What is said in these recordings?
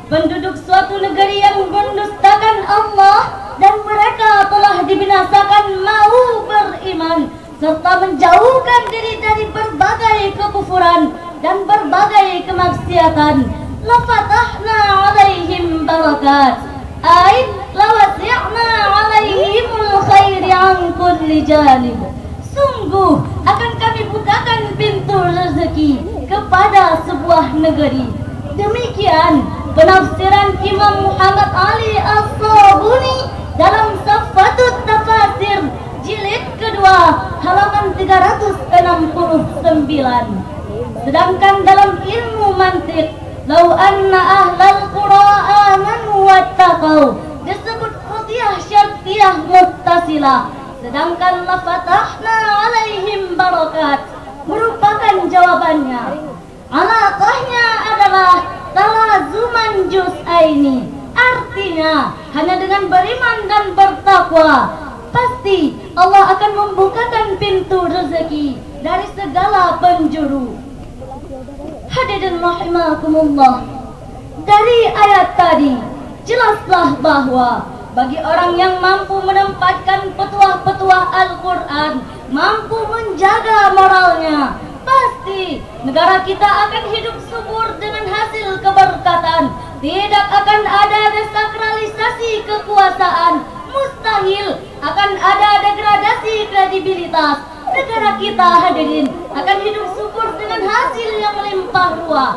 penduduk suatu negeri yang mendustakan Allah dan mereka telah dibinasakan mau beriman serta menjauhkan diri dari berbagai kekufuran dan berbagai kemaksiatan, lafatahna alaihim barakat, ay lawasi'na alaihimul khairi an kulli janib. Sungguh akan kami bukakan pintu rezeki kepada sebuah negeri. Demikian penafsiran Imam Muhammad Ali As-Sabuni dalam Safatut Tafasir jilid kedua halaman 369. Sedangkan dalam ilmu mantiq, lau anna ahlal qura amanu wattaqau disebut qadiyah syartiyah muttasilah. Sedangkan lafatahna alaihim barakat merupakan jawabannya. Alaqahnya adalah talazuman juz'aini, artinya hanya dengan beriman dan bertakwa pasti Allah akan membukakan pintu rezeki dari segala penjuru. Hadirin rahimakumullah, dari ayat tadi jelaslah bahwa bagi orang yang mampu menempatkan petuah-petuah Al-Quran, mampu menjaga moralnya, pasti negara kita akan hidup subur dengan hasil keberkatan. Tidak akan ada desakralisasi kekuasaan, mustahil akan ada degradasi kredibilitas. Negara kita, hadirin, akan hidup subur dengan hasil yang melimpah ruah.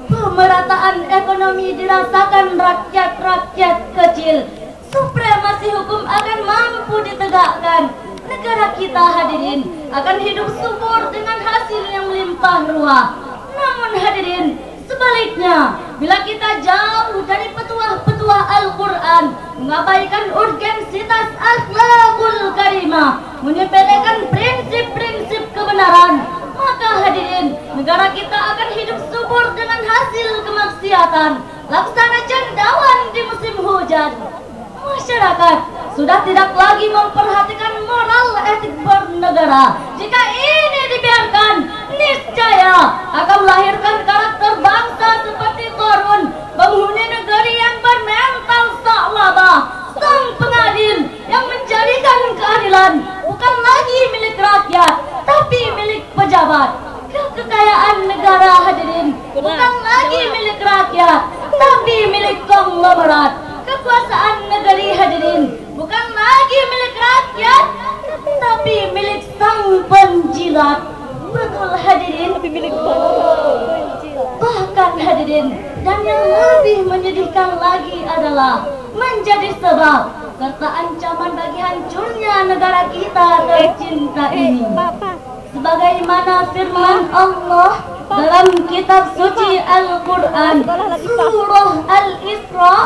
Pemerataan ekonomi dirasakan rakyat-rakyat kecil. Supremasi hukum akan mampu ditegakkan. Negara kita, hadirin, akan hidup subur dengan hasil yang melimpah ruah. Namun hadirin, sebaliknya, bila kita jauh dari petuah-petuah Al-Quran, mengabaikan urgensitas akhlakul karimah, menyepelekan prinsip-prinsip kebenaran, maka hadirin, negara kita akan hidup subur dengan hasil kemaksiatan, laksana cendawan di musim hujan. Masyarakat sudah tidak lagi memperhatikan moral etik bernegara. Jika ini dibiarkan, niscaya akan melahirkan karakter bangsa seperti Qarun, penghuni negeri yang bermental sa'labah, sang pengadil yang menjadikan keadilan bukan lagi milik rakyat, tapi milik pejabat. Kekayaan negara, hadirin, bukan lagi milik rakyat, tapi milik konglomerat. Kekuasaan negeri, hadirin, bukan lagi milik rakyat, tapi milik sang penjilat. Betul, hadirin, bahkan hadirin, dan yang lebih menyedihkan lagi adalah menjadi sebab serta ancaman bagi hancurnya negara kita tercinta ini. Sebagaimana firman Allah dalam kitab suci Al-Quran, surah Al-Isra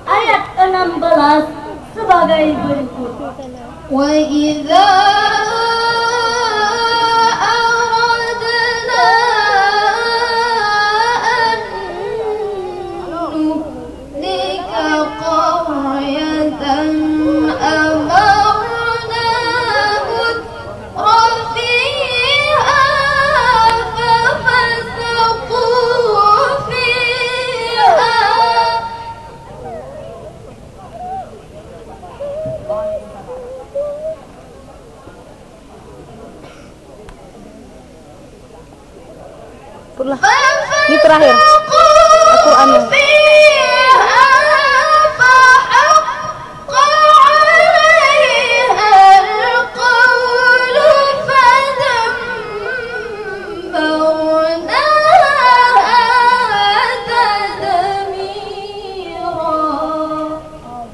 ayat 16 sebagai berikut. Wa idza aradna an nuhlika qaryatan amarna mutrafiha fafasaqu fiha. Ini terakhir Al-Quran.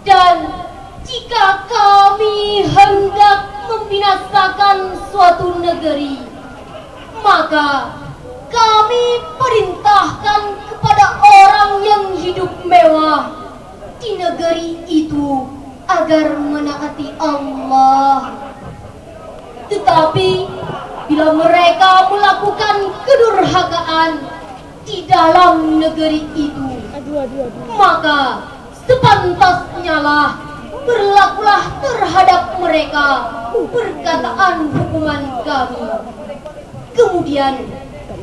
Dan jika kami hendak membinasakan suatu negeri, maka kami perintahkan kepada orang yang hidup mewah di negeri itu agar menaati Allah. Tetapi bila mereka melakukan kedurhakaan di dalam negeri itu, maka sepantasnya lah berlakulah terhadap mereka perkataan hukuman kami. Kemudian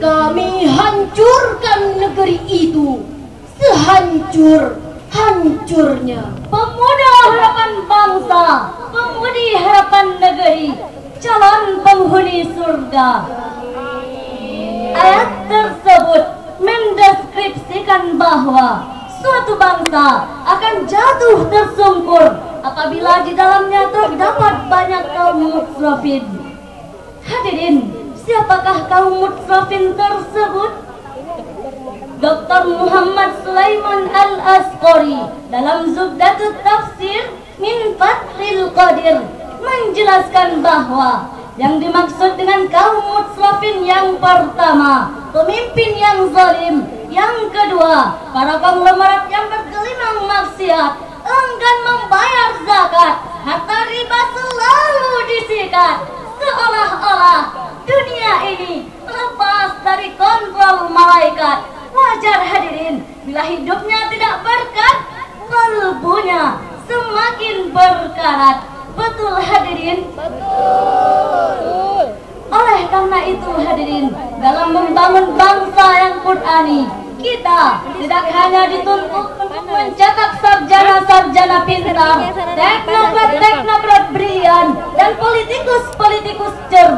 kami hancurkan negeri itu sehancur-hancurnya. Pemuda harapan bangsa, pemudi harapan negeri, calon penghuni surga. Ayat tersebut mendeskripsikan bahwa suatu bangsa akan jatuh tersungkur apabila di dalamnya terdapat banyak kaum mutsrafin. Hadirin, siapakah kaum mutsrafin tersebut? Dr. Muhammad Sulaiman Al-Asqari dalam Zubdatut Tafsir min Fathil Qadir menjelaskan bahwa yang dimaksud dengan kaum mutsrafin yang pertama, pemimpin yang zalim. Yang kedua, para konglomerat yang bergelimang maksiat, enggan membayar zakat, harta riba selalu disikat, seolah-olah dunia ini lepas dari kontrol malaikat. Wajar hadirin, bila hidupnya tidak berkat, kalbunya semakin berkarat. Betul hadirin? Betul. Oleh karena itu hadirin, dalam membangun bangsa yang Qur'ani, kita tidak hanya dituntut untuk mencetak sarjana-sarjana pintar, teknokrat-teknokrat brilian, dan politikus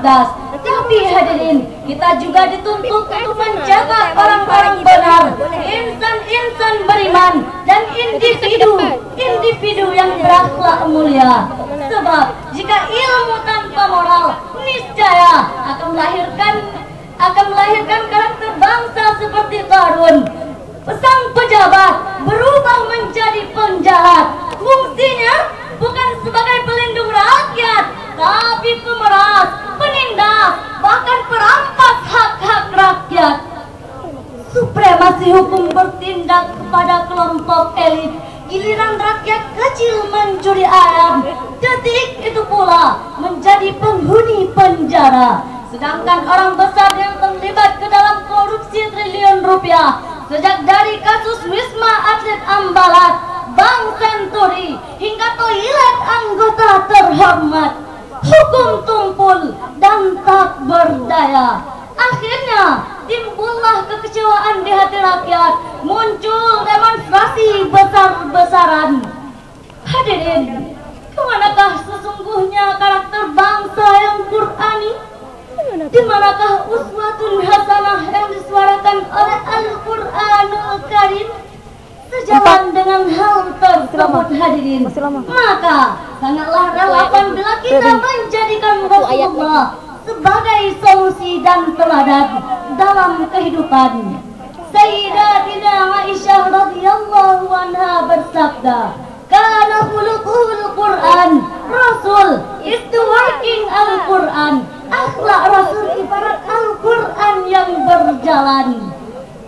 cerdas. Tapi hadirin, kita juga dituntut untuk menjaga orang-orang benar, insan-insan beriman, dan individu yang berakhlak mulia. Sebab jika ilmu tanpa moral, niscaya akan melahirkan karakter bangsa seperti Qarun. Sang pejabat berubah menjadi penjahat. Fungsinya bukan sebagai pelindung rakyat, tapi pemeras, penindas, bahkan perampas hak-hak rakyat. Supremasi hukum bertindak kepada kelompok elit, giliran rakyat kecil mencuri ayam. Detik itu pula menjadi penghuni penjara. Sedangkan orang besar yang terlibat ke dalam korupsi triliun rupiah, sejak dari kasus Wisma Atlet Ambalat, Bank Senturi, hingga toilet anggota terhormat, hukum tumpul dan tak berdaya. Akhirnya timbullah kekecewaan di hati rakyat, muncul demonstrasi besar-besaran. Hadirin, kemanakah sesungguhnya karakter bangsa yang Qur'ani? Di manakah uswatun hasanah yang disuarakan oleh Al-Qur'anul Karim? Sejalan dengan hal tersebut hadirin, maka sangatlah relevan bila kita menjadikan Rasulullah sebagai solusi dan teladan dalam kehidupan. Sayyidatina Aisyah radhiyallahu anha bersabda, "Kana khuluquhul Qur'an." Rasul is the working Al-Qur'an. Akhlak Rasul ibarat Al-Qur'an yang berjalan.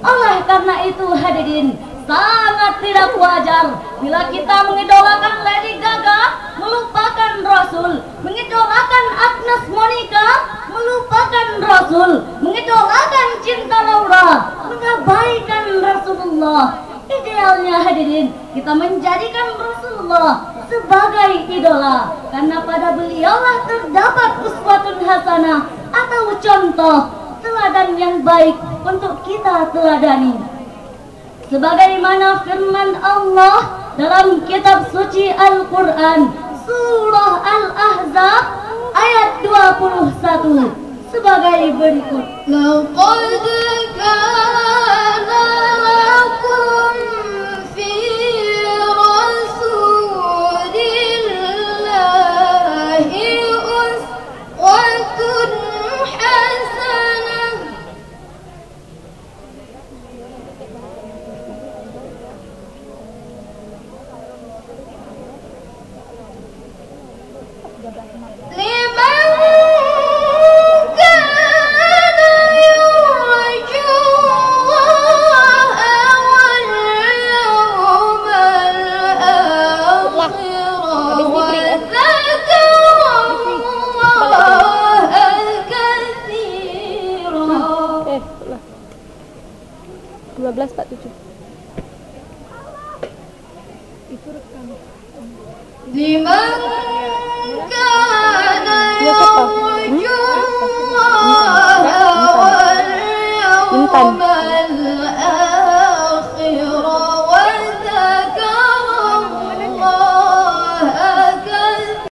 Oleh karena itu hadirin, sangat tidak wajar bila kita mengidolakan Lady Gaga, melupakan Rasul, mengidolakan Agnes Monica, melupakan Rasul, mengidolakan Cinta Laura, mengabaikan Rasulullah. Idealnya hadirin, kita menjadikan Rasulullah sebagai idola, karena pada beliaulah terdapat uswatun hasanah atau contoh teladan yang baik untuk kita teladani. Sebagaimana firman Allah dalam kitab suci Al-Quran, surah Al-Ahzab ayat 21 sebagai berikut. Laqad kana lakum fi Rasulillahi uswatun hasanah. Liman kana